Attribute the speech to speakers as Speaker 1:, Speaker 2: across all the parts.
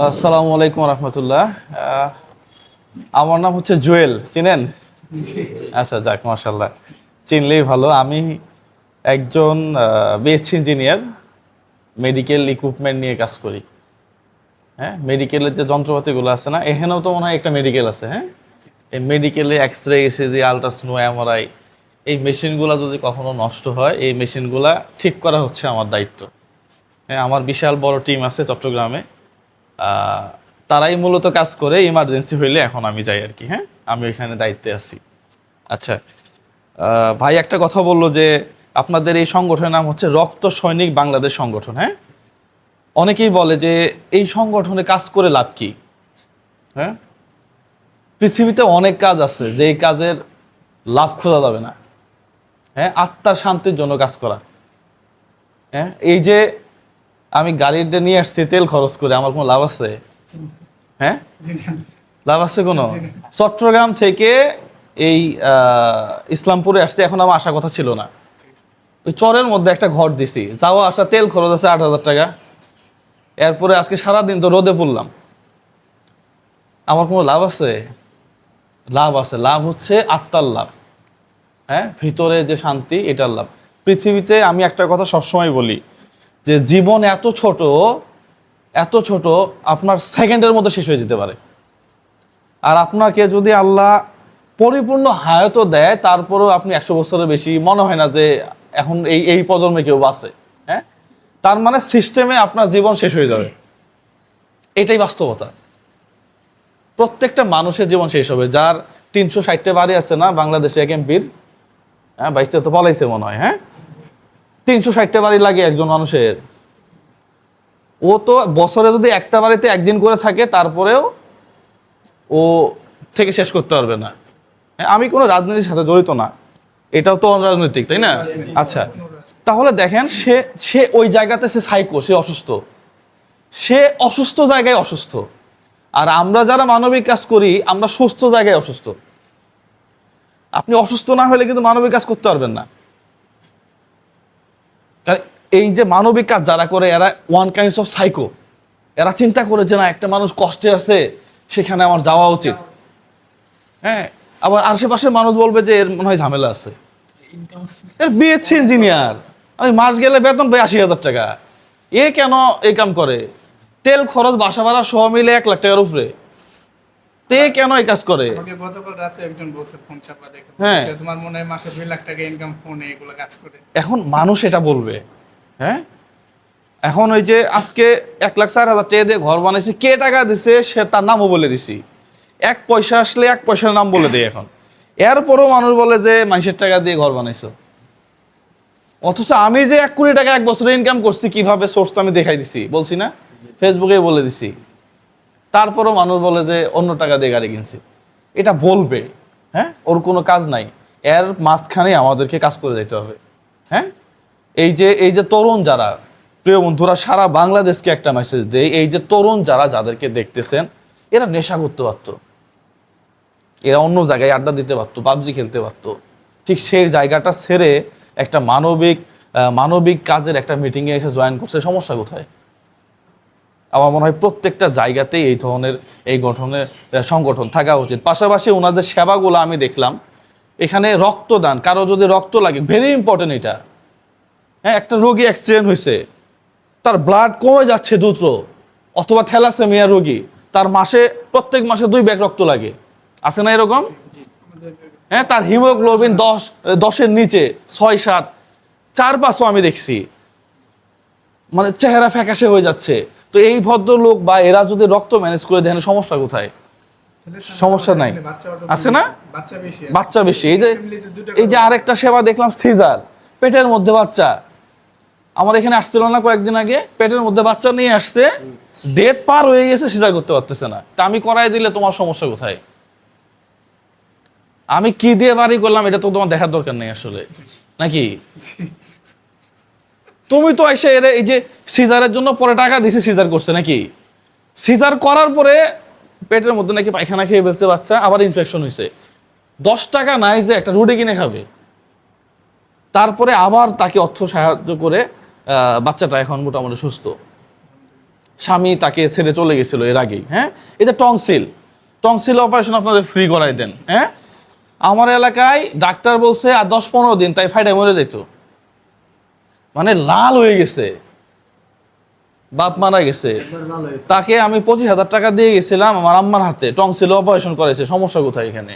Speaker 1: আসসালামু আলাইকুম রহমতুল্লাহ। আমার নাম হচ্ছে জুয়েল, চিনেন? আচ্ছা, যাক, মাশাল্লাহ, চিনলেই ভালো। আমি একজন বিএসসি ইঞ্জিনিয়ার, মেডিকেল ইকুইপমেন্ট নিয়ে কাজ করি। হ্যাঁ, মেডিকেলের যে যন্ত্রপাতিগুলো আছে না, এখানেও তো মনে হয় একটা মেডিকেল আছে। হ্যাঁ, এই মেডিকেলে এক্স রে, ইসিজি, আলট্রাসনো, এমআরআই, এই মেশিনগুলো যদি কখনো নষ্ট হয়, এই মেশিনগুলা ঠিক করা হচ্ছে আমার দায়িত্ব। হ্যাঁ, আমার বিশাল বড় টিম আছে চট্টগ্রামে। আহ, তারাই মূলত কাজ করে, ইমার্জেন্সি হইলে এখন আমি যাই আর কি। হ্যাঁ, আমি ওইখানে দায়িত্বে আছি। আচ্ছা, ভাই একটা কথা বললো যে আপনাদের এই সংগঠনের নাম হচ্ছে রক্ত সৈনিক বাংলাদেশ সংগঠন। হ্যাঁ, অনেকেই বলে যে এই সংগঠনে কাজ করে লাভ কি? হ্যাঁ, পৃথিবীতে অনেক কাজ আছে যে এই কাজের লাভ খোঁজা যাবে না। হ্যাঁ, আত্মার শান্তির জন্য কাজ করা। হ্যাঁ, এই যে আমি গাড়িটা নিয়ে আসছি তেল খরচ করে, আমার কোনো লাভ আছে? হ্যাঁ, লাভ আছে কোনো? চট্টগ্রাম থেকে এই ইসলামপুরে আসতে এখন আমার আসার কথা ছিল না। ওই চরের মধ্যে একটা ঘর দিছি, যাওয়া আসা তেল খরচ আছে 8,000 টাকা। এরপরে আজকে সারাদিন তো রোদে পড়লাম, আমার কোনো লাভ আছে? লাভ আছে, লাভ হচ্ছে আত্মার লাভ। হ্যাঁ, ভিতরে যে শান্তি, এটার লাভ। পৃথিবীতে আমি একটা কথা সবসময় বলি যে জীবন এত ছোট, এত ছোট, আপনার সেকেন্ডের মধ্যে শেষ হয়ে যেতে পারে। আর আপনাকে যদি আল্লাহ পরিপূর্ণ হায়াতও দেয়, তারপরেও আপনি 100 বছরের বেশি মনে হয় না যে এখন এই এই প্রজন্মে কেউ বাঁচে। হ্যাঁ, তার মানে সিস্টেমে আপনার জীবন শেষ হয়ে যাবে, এটাই বাস্তবতা। প্রত্যেকটা মানুষের জীবন শেষ হবে। যার 360টা বাড়ি আছে না বাংলাদেশে, এক এমপির, হ্যাঁ, 22টা তো পলাইছে মনে হয়। হ্যাঁ, 360টা বাড়ি লাগে একজন মানুষের। ও তো বছরে যদি একটা বাড়িতে একদিন করে থাকে, তারপরেও ও থেকে শেষ করতে পারবে না। হ্যাঁ, আমি কোনো রাজনীতির সাথে জড়িত না, এটাও তো অরাজনৈতিক, তাই না? আচ্ছা, তাহলে দেখেন, সে সে ওই জায়গাতে সে সাইকো, সে অসুস্থ, সে অসুস্থ জায়গায় অসুস্থ। আর আমরা যারা মানবিক কাজ করি, আমরা সুস্থ জায়গায় অসুস্থ। আপনি অসুস্থ না হলে কিন্তু মানবিক কাজ করতে পারবেন না। কারণ এই যে মানবিক কাজ যারা করে, এরা ওয়ান কাইন্ডস অফ সাইকো। এরা চিন্তা করে যে না, একটা মানুষ কষ্টে আছে, সেখানে আমার যাওয়া উচিত। হ্যাঁ, আবার আশেপাশের মানুষ বলবে যে এর মনে হয় ঝামেলা আছে, এর বিএসসি ইঞ্জিনিয়ার, আমি মাস গেলে বেতন পাই 80,000 টাকা, এ কেন এই কাম করে? তেল খরচ, বাসা ভাড়া সহ মিলে 1 লাখ টাকার উপরে, তে কেন এই কাজ করে?
Speaker 2: গতকাল রাতে একজন বলছে ফোন চাপা দেখে,
Speaker 1: হ্যাঁ,
Speaker 2: তোমার মনে হয় মাসে 2 লাখ টাকা ইনকাম, ফোনে এগুলো কাজ করে।
Speaker 1: এখন মানুষ এটা বলবে। হ্যাঁ, এখন ওই যে আজকে 1,04,000 টাকা দিয়ে ঘর বানাইছি, কে টাকা দিছে সে তার নামও বলে দিছি। 1 পয়সা আসলে 1 পয়সার নাম বলে দেয় এখন। এরপরও মানুষ বলে যে মানুষের টাকা দিয়ে ঘর বানাইছো। অথচ আমি যে 1 কোটি টাকা 1 বছরে ইনকাম করছি, কিভাবে সোর্স তো আমি দেখাই দিছি, বলছি না? ফেসবুকে বলে দিছি। তারপরও মানুষ বলে যে অন্য টাকা দিয়ে গাড়ি কিনছি। এটা বলবে। হ্যাঁ, ওর কোনো কাজ নাই, এর মাঝখানে আমাদেরকে কাজ করে যেতে হবে। হ্যাঁ, এই যে তরুণ যারা, প্রিয় বন্ধুরা, সারা বাংলাদেশকে একটা মেসেজ দেয়, এই যে তরুণ যারা, যাদেরকে দেখতেছেন, এরা নেশা করতে পারতো, এরা অন্য জায়গায় আড্ডা দিতে পারতো, পাবজি খেলতে পারতো। ঠিক সেই জায়গাটা ছেড়ে একটা মানবিক কাজের একটা মিটিংয়ে এসে জয়েন করছে। সমস্যা কোথায়? আমার মনে হয় প্রত্যেকটা জায়গাতেই এই ধরনের এই গঠনের সংগঠন থাকা উচিত। পাশাপাশি ওনাদের সেবাগুলো আমি দেখলাম। এখানে রক্তদান, কারো যদি রক্ত লাগে, ভেরি ইম্পর্টেন্ট এটা। হ্যাঁ, একটা রোগী অ্যাক্সিডেন্ট হয়েছে, তার ব্লাড কমে যাচ্ছে দ্রুত, অথবা থ্যালাসেমিয়া রোগী, তার প্রত্যেক মাসে 2 ব্যাগ রক্ত লাগে, আছে না এরকম? হ্যাঁ, তার হিমোগ্লোবিন 10-এর নিচে, 6-7, 4-5ও আমি দেখছি, মানে চেহারা ফ্যাকাশে হয়ে যাচ্ছে। তো এই ভদ্রলোক বা এরা যদি রক্ত ম্যানেজ করে দেন, সমস্যা কোথায়? সমস্যা নাই, আছে না? বাচ্চা বেশি। এই যে আরেকটা সেবা দেখলাম, সিজার, পেটের মধ্যে বাচ্চা। আমার এখানে আসছিল না কয়েকদিন আগে, পেটের মধ্যে বাচ্চা নিয়ে আসছে, ডেট পার হয়ে গেছে, সিজার করতে পারতেছে না। তা আমি করাই দিলে তোমার সমস্যা কোথায়? আমি কি দিয়ে বাড়ি করলাম, এটা তো তোমার দেখার দরকার নেই আসলে, নাকি? তুমি তো এসে এই যে সিজারের জন্য পরে টাকা দিছে, সিজার করছে নাকি? সিজার করার পরে পেটের মধ্যে নাকি পায়খানা খেয়ে ফেলছে বাচ্চা, আবার ইনফেকশন হয়েছে। 10 টাকা নাই যে একটা রুটি কিনে খাবে। তারপরে আবার তাকে অর্থ সাহায্য করে বাচ্চাটা এখন মোটামুটি সুস্থ। স্বামী তাকে ছেড়ে চলে গেছিল এর আগেই, হ্যাঁ। এটা টংসিল অপারেশন আপনাদের ফ্রি করাই দেন, হ্যাঁ। আমার এলাকায় ডাক্তার বলছে আর 10-15 দিন তাই ফাইডাই মরে যেত, মানে লাল হয়ে গেছে, বাপ মারা গেছে। তাকে আমি 25,000 টাকা দিয়ে গেছিলাম আমার আম্মার হাতে, টংসিল অপারেশন করেছে, সমস্যা কোথায় এখানে?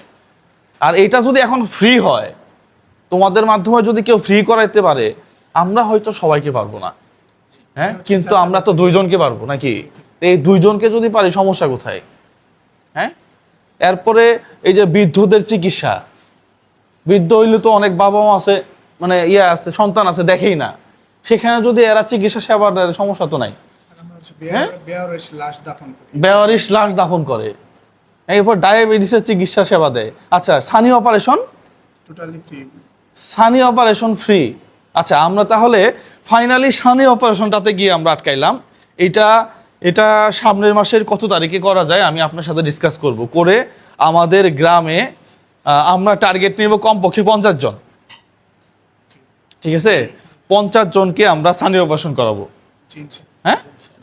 Speaker 1: আর এটা যদি এখন ফ্রি হয়, তোমাদের মাধ্যমে যদি কেউ ফ্রি করাইতে পারে, আমরা হয়তো সবাইকে পারবো না, হ্যাঁ, কিন্তু আমরা তো 2 জনকে পারবো নাকি? এই 2 জনকে যদি পারি, সমস্যা কোথায়? হ্যাঁ। এরপরে এই যে বৃদ্ধদের চিকিৎসা, বৃদ্ধ হইলে তো অনেক বাবা মা আছে, মানে আছে, সন্তান আছে, দেখেই না, সেখানে যদি এরা চিকিৎসা সেবা দেয়, সমস্যা তো নাই। বেওয়ারিশ লাশ দাফন করে, এরপর ডায়াবেটিসের চিকিৎসা সেবা দেয়। আচ্ছা, সানি অপারেশন ফ্রি। আচ্ছা, আমরা তাহলে ফাইনালি সানি অপারেশনটাতে গিয়ে আমরা আটকাইলাম। এটা সামনের মাসের কত তারিখে করা যায় আমি আপনার সাথে ডিসকাস করব, করে আমাদের গ্রামে আমরা টার্গেট নিব কমপক্ষে 50 জন, ঠিক আছে? 50 জনকে আমরা সানি অপারেশন করাবো, হ্যাঁ।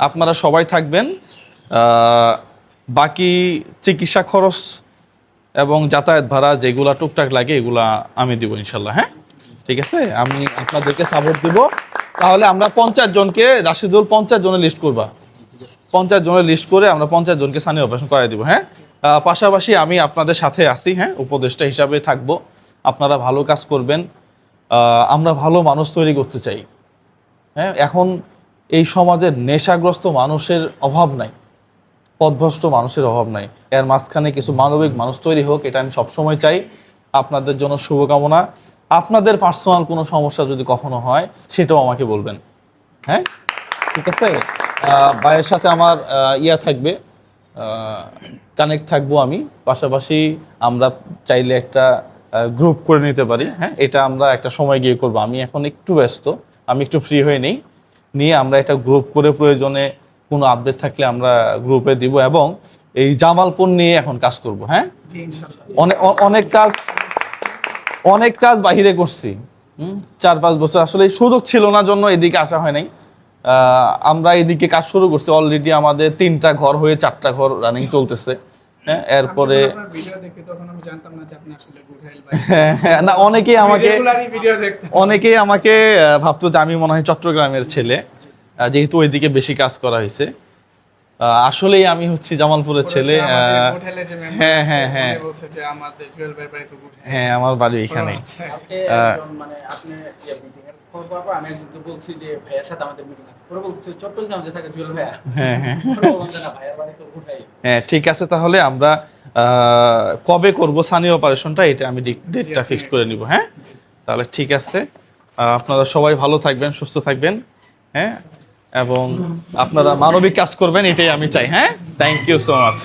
Speaker 1: আপনারা সবাই থাকবেন, বাকি চিকিৎসা খরচ এবং যাতায়াত ভাড়া যেগুলা টুকটাক লাগে এগুলা আমি দিব ইনশাল্লাহ, হ্যাঁ, ঠিক আছে? আমি আপনাদেরকে সাপোর্ট দিব। তাহলে আমরা 50 জনকে, রাশিদুল 50 জনের লিস্ট করবা, 50 জনের লিস্ট করে আমরা 50 জনকে সানি অপারেশন করাই দিব, হ্যাঁ। পাশাপাশি আমি আপনাদের সাথে আছি, হ্যাঁ, উপদেষ্টা হিসাবে থাকবো। আপনারা ভালো কাজ করবেন, আমরা ভালো মানুষ তৈরি করতে চাই, হ্যাঁ। এখন এই সমাজের নেশাগ্রস্ত মানুষের অভাব নাই, পথভ্রষ্ট মানুষের অভাব নাই, এর মাঝখানে কিছু মানবিক মানুষ তৈরি হোক, এটা আমি সবসময় চাই। আপনাদের জন্য শুভকামনা। আপনাদের পার্সোনাল কোনো সমস্যা যদি কখনো হয়, সেটাও আমাকে বলবেন, হ্যাঁ, ঠিক আছে? ভাইয়ের সাথে আমার থাকবে, কানেক্ট থাকবো আমি। পাশাপাশি আমরা চাইলে একটা গ্রুপ করে নিতে পারি, হ্যাঁ, এটা আমরা একটা সময় গিয়ে করবো। আমি এখন একটু ব্যস্ত, আমি একটু ফ্রি হয়ে নিয়ে আমরা একটা গ্রুপ করে প্রয়োজনে কোনো আপডেট থাকলে আমরা গ্রুপে দিব, এবং এই জামালপুর নিয়ে এখন কাজ করব, হ্যাঁ। অনেক কাজ বাহিরে করছি, 4-5 বছর আসলে সুযোগ ছিল না, জন্য এদিকে আসা হয় নাই। আমরা এদিকে কাজ শুরু করছি, অলরেডি আমাদের 3টা ঘর হয়ে 4টা ঘর রানিং চলতেছে, হ্যাঁ। এরপরে না, অনেকেই আমাকে ভাবতো যে আমি মনে হয় চট্টগ্রামের ছেলে, যেহেতু ওইদিকে বেশি কাজ করা হয়েছে। আসলেই আমি হচ্ছি জামালপুরের ছেলে। হ্যাঁ, আমার বাড়ি এখানে। হ্যাঁ, ঠিক আছে, তাহলে আমরা কবে করব সানি অপারেশনটা, এটা আমি ডেটটা ফিক্সড করে নিব, হ্যাঁ। তাহলে ঠিক আছে, আপনারা সবাই ভালো থাকবেন, সুস্থ থাকবেন, হ্যাঁ, এবং আপনারা মানবিক কাজ করবেন, এটাই আমি চাই, হ্যাঁ। Thank you so much.